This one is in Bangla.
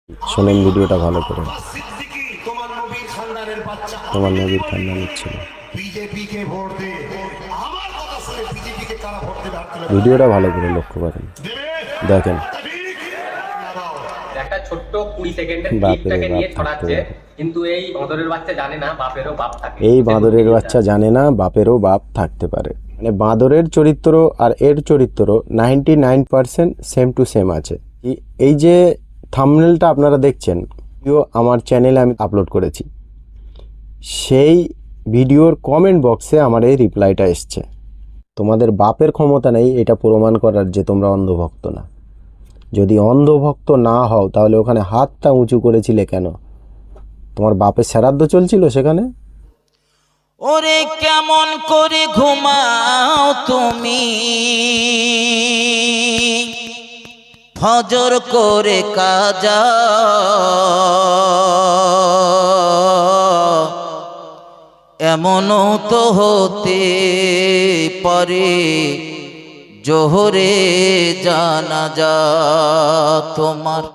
শোনেন ভিডিওটা ভালো করে। তোমার নবীর খানদানের ছিল। ভিডিওটা ভালো করে লক্ষ্য করেন, দেখেন। একটা ছোট্ট 20 সেকেন্ডের বাপেরও ক্লিপটাকে বাপ নিয়ে থাকতে ছড়াচ্ছে, পারে। কিন্তু এই বাঁদরের বাচ্চা জানে না বাপেরও বাপ থাকে। এই বাঁদরের বাচ্চা জানে না বাপেরও বাপ থাকতে পারে। মানে বাঁদরের চরিত্র আর এর চরিত্র 99% সেম টু সেম আছে। এই যে থাম্বনেলটা আপনারা দেখছেন, ভিডিও আমার চ্যানেলে আমি আপলোড করেছি, সেই ভিডিওর কমেন্ট বক্সে আমার এই রিপ্লাইটা এসছে। তোমাদের বাপের ক্ষমতা নেই এটা প্রমাণ করার যে তোমরা অন্ধভক্ত না। যদি অন্ধভক্ত না হও তাহলে ওখানে হাতটা উঁচু করেছিলে কেন? তোমার বাপের শ্রাদ্ধ চলছিল সেখানে? ওরে কেমন করে ঘুমাও তুমি, ফজর করে কাজা, এমনও তো হতে পারে জোহরে জানাজা তোমার।